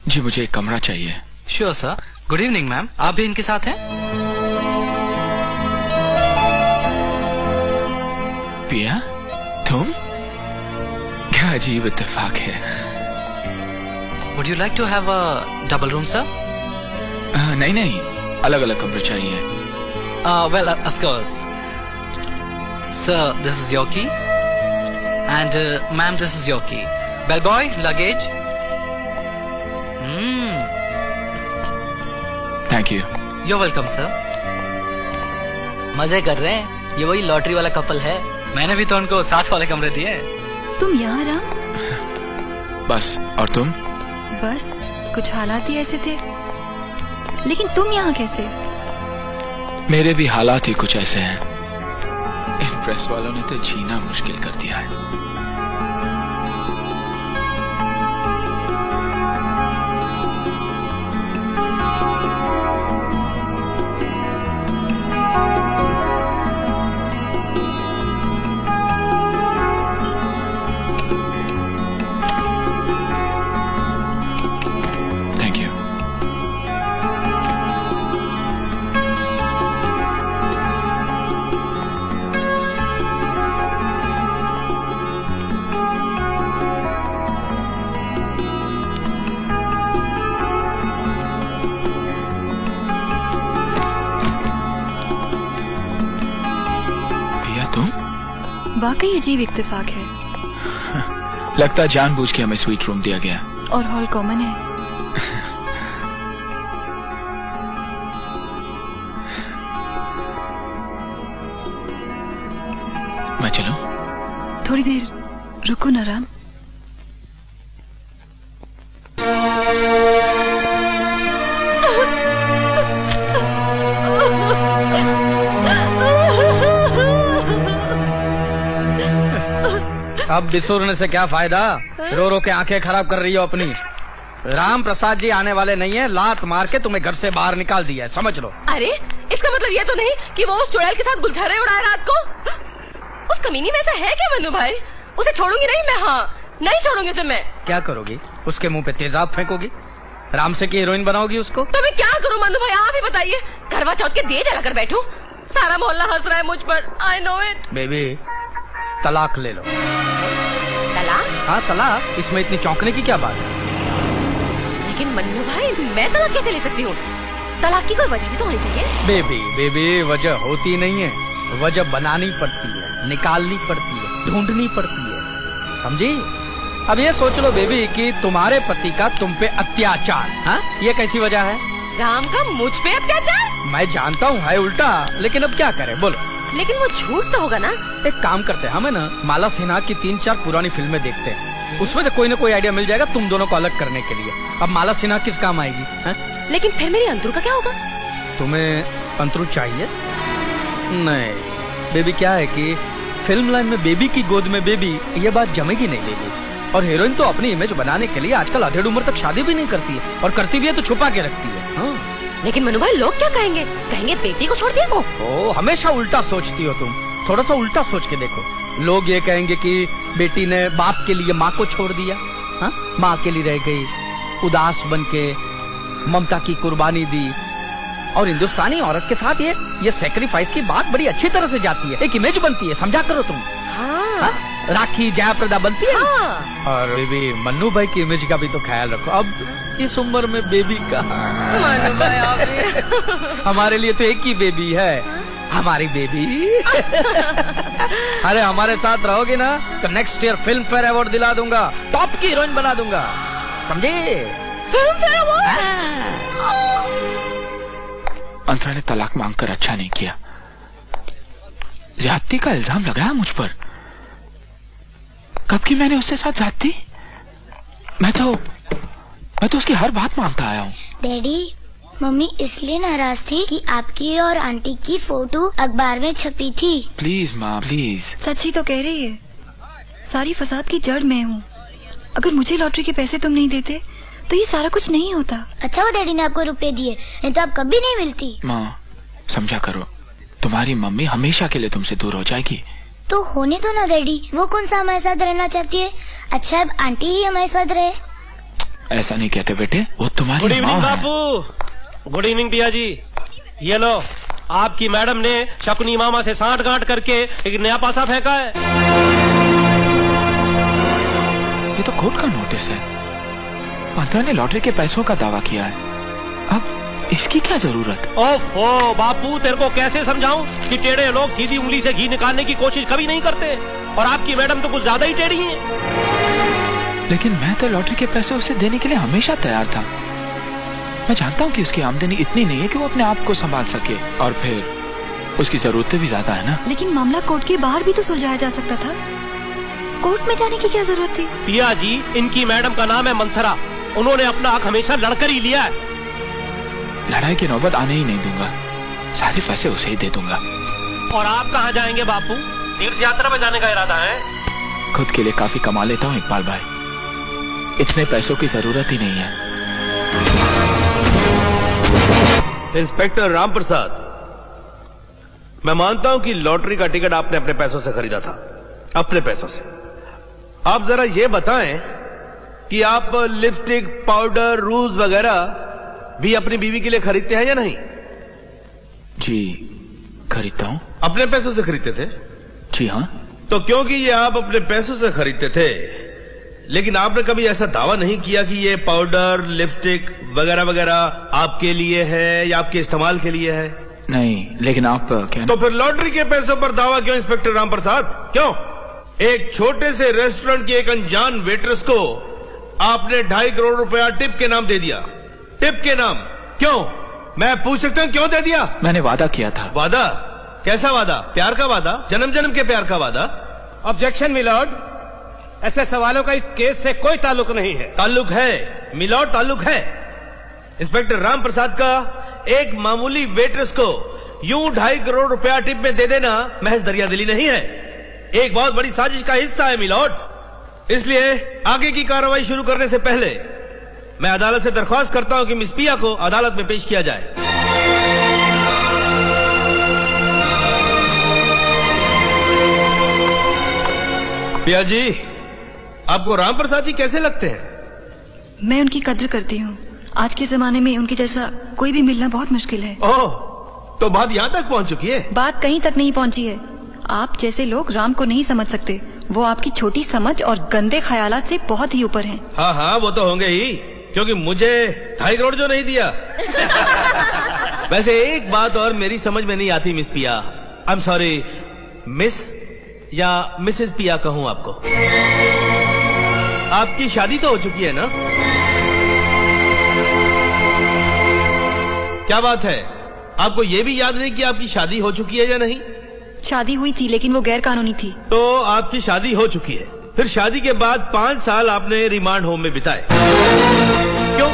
जी मुझे एक कमरा चाहिए। Sure sir. Good evening ma'am, आप भी इनके साथ हैं? पिया, तुम? क्या अजीब इत्तेफाक है। Would you like to have a double room sir? नहीं नहीं, अलग अलग कमरे चाहिए। Well of course sir, this is your key and ma'am this is your key. Bell boy, luggage. Thank you. You're welcome, sir. मजे कर रहे हैं, ये वही लॉटरी वाला कपल है। मैंने भी तो उनको साथ वाले कमरे दिए। तुम यहाँ राम? बस, और तुम? बस, कुछ हालात ही ऐसे थे। लेकिन तुम यहाँ कैसे? मेरे भी हालात ही कुछ ऐसे हैं। इन प्रेस वालों ने तो जीना मुश्किल कर दिया है। वाकई अजीब इत्तेफाक है। लगता है जानबूझ के हमें स्वीट रूम दिया गया और हॉल कॉमन है। मैं चलूं? थोड़ी देर रुको ना राम। अब बिसुरने से क्या फायदा, रो रो के आंखें खराब कर रही हो अपनी। राम प्रसाद जी आने वाले नहीं है, लात मार के तुम्हें घर से बाहर निकाल दिया है, समझ लो। अरे इसका मतलब ये तो नहीं कि वो उस चुड़ैल के साथ गुलछरे उड़ाए रात को? उस कमीनी में से है क्या मन्नू भाई? उसे छोड़ूंगी नहीं मैं। हाँ, नहीं छोड़ूंगी उसे मैं। क्या करोगी? उसके मुंह पे तेजाब फेंकोगी? राम से की हीरोइन बनाओगी उसको? तो मैं क्या करूँ मन्नू भाई, आप ही बताइए। करवा चौथ के दिए जलाकर बैठूं? सारा मोहल्ला हंस रहा है मुझ पर। I know it. बेबी, तलाक ले लो। तलाक? हाँ तलाक, इसमें इतनी चौंकने की क्या बात है? लेकिन मन्नू भाई, मैं तलाक कैसे ले सकती हूँ? तलाक की कोई वजह भी तो होनी चाहिए। बेबी वजह होती नहीं है, वजह बनानी पड़ती है, निकालनी पड़ती है, ढूंढनी पड़ती है, समझी? अब ये सोच लो बेबी कि तुम्हारे पति का तुम पे अत्याचार, हाँ, ये कैसी वजह है? राम का मुझ पे अत्याचार? मैं जानता हूँ है उल्टा, लेकिन अब क्या करें बोलो। लेकिन वो झूठ तो होगा ना? एक काम करते हैं, हमें ना माला सिन्हा की 3-4 पुरानी फिल्में देखते हैं, उसमें से कोई ना कोई आइडिया मिल जाएगा तुम दोनों को अलग करने के लिए। अब माला सिन्हा किस काम आएगी है? लेकिन फिर मेरी अंतरू का क्या होगा? तुम्हें अंतरू चाहिए? नहीं बेबी, क्या है कि फिल्म लाइन में बेबी की गोद में बेबी, ये बात जमेगी नहीं बेबी। और हीरोइन तो अपनी इमेज बनाने के लिए आजकल अधेड़ उम्र तक शादी भी नहीं करती है, और करती भी है तो छुपा के रखती है। हाँ। लेकिन मनु भाई, लोग क्या कहेंगे? कहेंगे बेटी को छोड़ दिया। ओ, हमेशा उल्टा सोचती हो तुम, थोड़ा सा उल्टा सोच के देखो। लोग ये कहेंगे कि बेटी ने बाप के लिए माँ को छोड़ दिया, हाँ? माँ अकेली रह गई, उदास बन के ममता की कुर्बानी दी। और हिंदुस्तानी औरत के साथ ये सेक्रीफाइस की बात बड़ी अच्छी तरह से जाती है, एक इमेज बनती है, समझा करो तुम। हाँ। राखी जयाप्रदा बनती है। हाँ। और बेबी मन्नू भाई की इमेज का भी तो ख्याल रखो। अब इस उम्र में बेबी कहाँ? मनु भाई हमारे लिए तो एक ही बेबी है, हमारी बेबी। अरे हमारे साथ रहोगे ना तो next year film fair award दिला दूंगा, टॉप की हीरोइन बना दूंगा, समझे? Film fair award? अंतरा ने तलाक मांगकर अच्छा नहीं किया। ज्यादती का इल्जाम लगाया मुझ पर। कब की मैंने उसके साथ ज्यादती? मैं तो उसकी हर बात मानता आया हूँ। डैडी, मम्मी इसलिए नाराज थी कि आपकी और आंटी की फोटो अखबार में छपी थी। प्लीज माँ प्लीज। सच ही तो कह रही है, सारी फसाद की जड़ मैं हूँ। अगर मुझे लॉटरी के पैसे तुम नहीं देते तो ये सारा कुछ नहीं होता। अच्छा वो डैडी ने आपको रुपए दिए, नहीं तो आप कभी नहीं मिलती। माँ समझा करो, तुम्हारी मम्मी हमेशा के लिए तुमसे दूर हो जाएगी। तो होने दो ना डैडी, वो कौन सा हमारे साथ रहना चाहती है? अच्छा अब आंटी ही हमारे साथ रहे। ऐसा नहीं कहते बेटे, वो तुम्हारी गुड माँ इवनिंग है। बापू। गुड इवनिंग पिया जी। ये लो, आपकी मैडम ने शकुनी मामा से सांठ गांठ करके एक नया पासा फेंका है। ये तो कोर्ट का नोटिस है। मंत्रा ने लॉटरी के पैसों का दावा किया है, अब इसकी क्या जरूरत? ओफो बापू, तेरे को कैसे समझाऊं कि टेढ़े लोग सीधी उंगली से घी निकालने की कोशिश कभी नहीं करते, और आपकी मैडम तो कुछ ज्यादा ही टेढ़ी है। लेकिन मैं तो लॉटरी के पैसे उसे देने के लिए हमेशा तैयार था। मैं जानता हूँ कि उसकी आमदनी इतनी नहीं है कि वो अपने आप को संभाल सके, और फिर उसकी जरूरतें भी ज्यादा है ना। लेकिन मामला कोर्ट के बाहर भी तो सुलझाया जा सकता था, कोर्ट में जाने की क्या जरूरत थी? पिया जी, इनकी मैडम का नाम है मंथरा, उन्होंने अपना हक हमेशा लड़कर ही लिया है। लड़ाई की नौबत आने ही नहीं दूंगा, सारे पैसे उसे ही दे दूंगा। और आप कहाँ जाएंगे बापू? तीर्थ यात्रा में जाने का इरादा है? खुद के लिए काफी कमा लेता हूँ इकबाल भाई, इतने पैसों की जरूरत ही नहीं है। इंस्पेक्टर राम प्रसाद, मैं मानता हूं कि लॉटरी का टिकट आपने अपने पैसों से खरीदा था, अपने पैसों से। आप जरा ये बताएं कि आप लिपस्टिक, पाउडर, रूज वगैरह भी अपनी बीवी के लिए खरीदते हैं या नहीं? जी खरीदता हूँ। अपने पैसों से खरीदते थे? जी हाँ। तो क्योंकि ये आप अपने पैसों से खरीदते थे, लेकिन आपने कभी ऐसा दावा नहीं किया कि ये पाउडर, लिपस्टिक वगैरह वगैरह आपके लिए है या आपके इस्तेमाल के लिए है? नहीं, लेकिन आप क्या? तो फिर लॉटरी के पैसों पर दावा क्यों इंस्पेक्टर राम प्रसाद? क्यों? एक छोटे से रेस्टोरेंट की एक अनजान वेट्रेस को आपने 2.5 करोड़ रुपया टिप के नाम दे दिया। टिप के नाम क्यों? मैं पूछ सकता हूं क्यों दे दिया? मैंने वादा किया था। वादा? कैसा वादा? प्यार का वादा? जन्म जन्म के प्यार का वादा? ऑब्जेक्शन मिलॉर्ड, ऐसे सवालों का इस केस से कोई ताल्लुक नहीं है। ताल्लुक है मिलॉर्ड, ताल्लुक है। इंस्पेक्टर राम प्रसाद का एक मामूली वेट्रेस को यूं 2.5 करोड़ रुपया टिप में दे देना महज दरियादिली नहीं है, एक बहुत बड़ी साजिश का हिस्सा है मिलॉर्ड। इसलिए आगे की कार्रवाई शुरू करने से पहले मैं अदालत से दरख्वास्त करता हूं कि मिस पिया को अदालत में पेश किया जाए। पिया जी, आपको राम प्रसाद जी कैसे लगते हैं? मैं उनकी कद्र करती हूँ। आज के जमाने में उनके जैसा कोई भी मिलना बहुत मुश्किल है। ओह, तो बात यहां तक पहुंच चुकी है? बात कहीं तक नहीं पहुंची है। आप जैसे लोग राम को नहीं समझ सकते, वो आपकी छोटी समझ और गंदे ख्यालात से बहुत ही ऊपर हैं। हाँ हाँ, वो तो होंगे ही, क्योंकि मुझे 2.5 करोड़ जो नहीं दिया। वैसे एक बात और मेरी समझ में नहीं आती मिस पिया। आई एम सॉरी, मिस या मिसेस पिया कहूं आपको? आपकी शादी तो हो चुकी है ना? क्या बात है, आपको ये भी याद नहीं कि आपकी शादी हो चुकी है या नहीं? शादी हुई थी, लेकिन वो गैर कानूनी थी। तो आपकी शादी हो चुकी है, फिर शादी के बाद 5 साल आपने रिमांड होम में बिताए, क्यों?